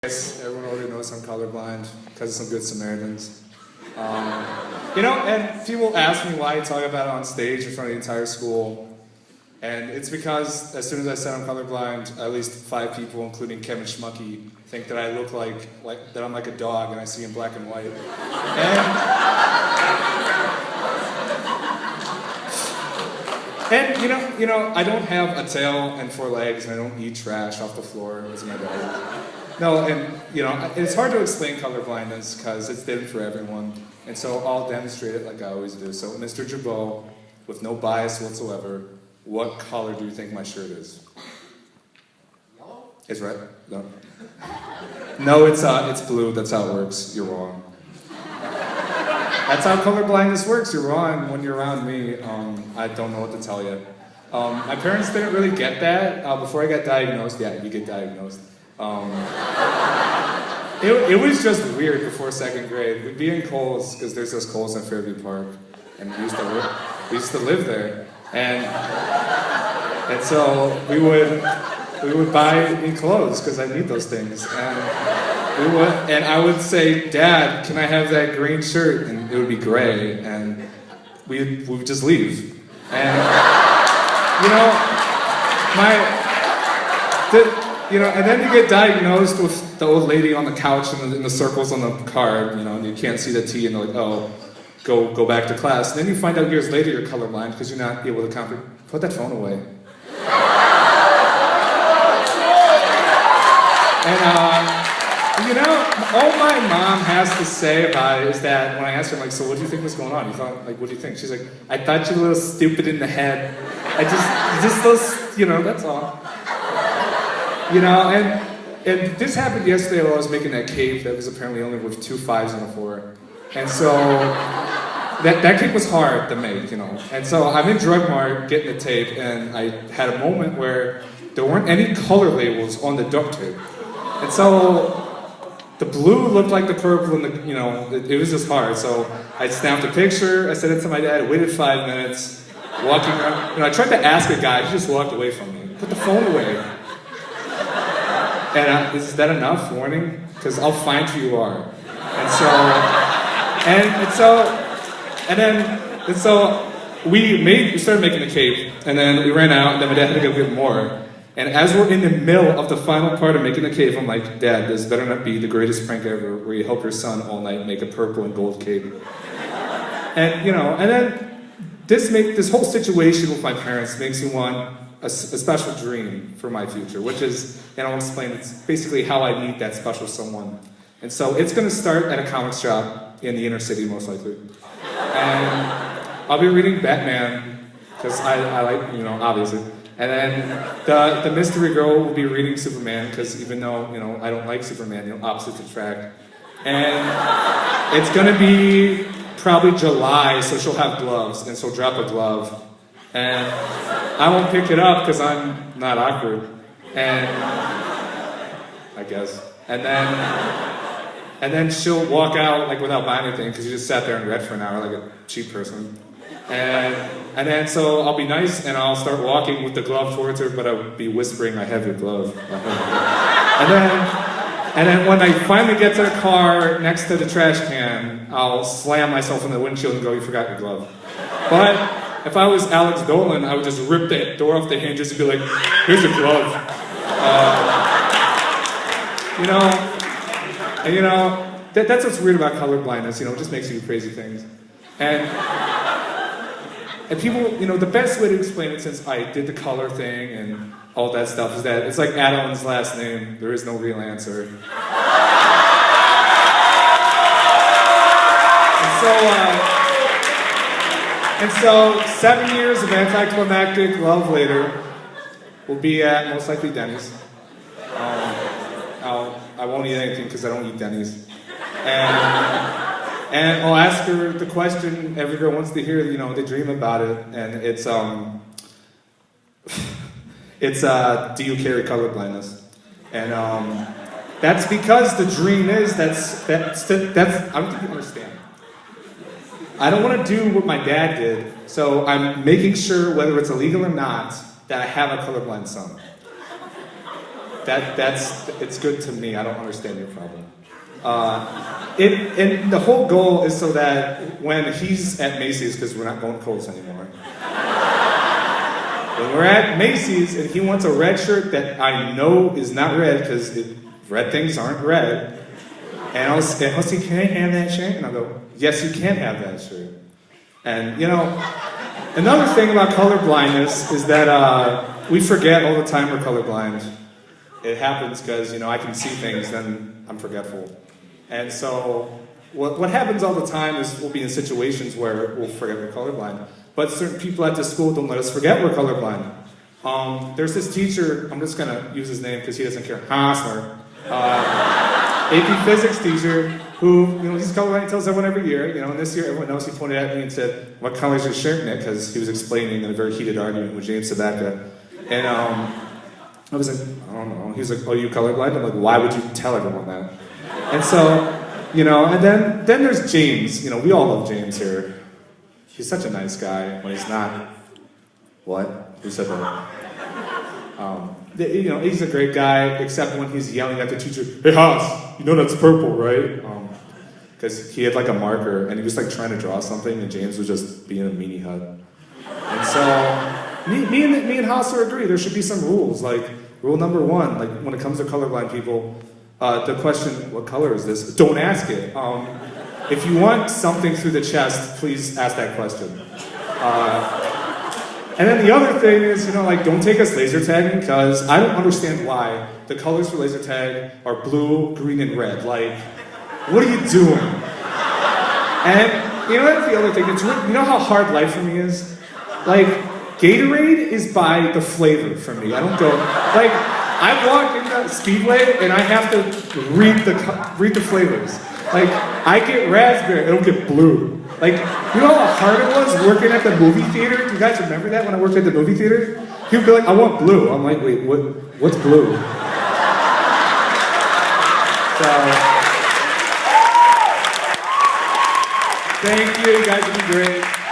Everyone already knows I'm colorblind because of some Good Samaritans. And people ask me why I talk about it on stage in front of the entire school. And it's because as soon as I said I'm colorblind, at least 5 people, including Kevin Schmucky, think that I look like that I'm like a dog and I see in black and white. And I don't have a tail and 4 legs, and I don't eat trash off the floor as my dog. No, and it's hard to explain colorblindness because it's different for everyone. And so I'll demonstrate it like I always do. So Mr. Jabot, with no bias whatsoever, what color do you think my shirt is? Yellow? It's red? No. No, it's blue. That's how it works. You're wrong. That's how colorblindness works. You're wrong. When you're around me, I don't know what to tell you. My parents didn't really get that. Before I got diagnosed, yeah, you get diagnosed. It was just weird before 2nd grade. We'd be in Kohl's, because there's those Kohl's in Fairview Park, and we used to live there. And so we would buy me clothes, because I need those things. And I would say, Dad, can I have that green shirt? And it would be gray, and we would just leave. And and then you get diagnosed with the old lady on the couch and in the circles on the card, and you can't see the T, and they're like, oh, go back to class. And then you find out years later you're colorblind because you're not able to comprehend. Put that phone away. And, all my mom has to say about it is that when I asked her, I'm like, so what do you think was going on? What do you think? She's like, I thought you were a little stupid in the head. Just those, that's all. And this happened yesterday while I was making that cake that was apparently only with 2 5s and a 4. And so, that cake was hard to make, And so I'm in Drug Mart getting the tape, and I had a moment where there weren't any color labels on the duct tape. And so, the blue looked like the purple, and it was just hard. So I snapped a picture, I sent it to my dad, waited 5 minutes, walking around. I tried to ask a guy, he just walked away from me. Put the phone away. And is that enough warning? Because I'll find who you are. And so we started making the cake, and then we ran out, and then my dad had to go get more. And as we're in the middle of the final part of making the cake, I'm like, Dad, this better not be the greatest prank ever, where you help your son all night make a purple and gold cake. And then this whole situation with my parents makes me want a special dream for my future, which is, and I'll explain, it's basically how I meet that special someone. And so it's going to start at a comic shop in the inner city, most likely. And I'll be reading Batman, because I like, obviously. And then the mystery girl will be reading Superman, because even though, I don't like Superman, opposites attract. And it's going to be probably July, so she'll have gloves, and she'll drop a glove. And I won't pick it up because I'm not awkward. And I guess. And then she'll walk out without buying anything because you just sat there and read for an hour like a cheap person. And then so I'll be nice and I'll start walking with the glove towards her, but I'll be whispering, I have your glove. And then when I finally get to the car next to the trash can, I'll slam myself in the windshield and go, you forgot your glove. But if I was Alex Dolan, I would just rip that door off the hinges and be like, here's your glove. That's what's weird about colorblindness, it just makes you do crazy things. And people, the best way to explain it, since I did the color thing and all that stuff, is that it's like Adam's last name, there is no real answer. And so 7 years of anticlimactic love later, we'll be at most likely Denny's. I won't eat anything because I don't eat Denny's. And I'll ask her the question every girl wants to hear, they dream about it, and it's do you carry colorblindness? And that's because the dream is, that's I don't think you understand. I don't want to do what my dad did, so I'm making sure, whether it's illegal or not, that I have a colorblind son. it's good to me. I don't understand your problem. And the whole goal is so that when he's at Macy's, because we're not going Kohl's anymore. When we're at Macy's and he wants a red shirt that I know is not red because red things aren't red, and I'll say, can I have that shirt? And I'll go, yes, you can have that shirt. And you know, another thing about color blindness is that we forget all the time we're colorblind. It happens because, you know, I can see things, then I'm forgetful. And so what happens all the time is we'll be in situations where we'll forget we're colorblind. But certain people at the school don't let us forget we're colorblind. There's this teacher, I'm just going to use his name because he doesn't care, Hostler. AP physics teacher who, you know, he's colorblind, he tells everyone every year, you know, and this year everyone knows he pointed at me and said, what color is your shirt, Nick? Because he was explaining in a very heated argument with James Sabaka. And I was like, I don't know. He was like, oh, you colorblind? I'm like, why would you tell everyone that? And so, you know, and then there's James. You know, we all love James here. He's such a nice guy when he's not. What? Who said that? You know, he's a great guy, except when he's yelling at the teacher, hey, Haas, you know that's purple, right? Because he had like a marker, and he was like trying to draw something, and James was just being a meanie hut. And so, me and Haas agree, there should be some rules. Like, rule number 1, like when it comes to colorblind people, the question, what color is this? Don't ask it. If you want something through the chest, please ask that question. And then the other thing is, you know, like, don't take us laser tagging, because I don't understand why the colors for laser tag are blue, green, and red. Like, what are you doing? And, you know, that's the other thing. You know how hard life for me is? Like, Gatorade is by the flavor for me. I don't go, like, I walk into Speedway and I have to read the flavors. Like, I get raspberry, I don't get blue. Like, you know how hard it was working at the movie theater? Do you guys remember that when I worked at the movie theater? He'd be like, I want blue. I'm like, wait, what's blue? So, thank you guys, have been great.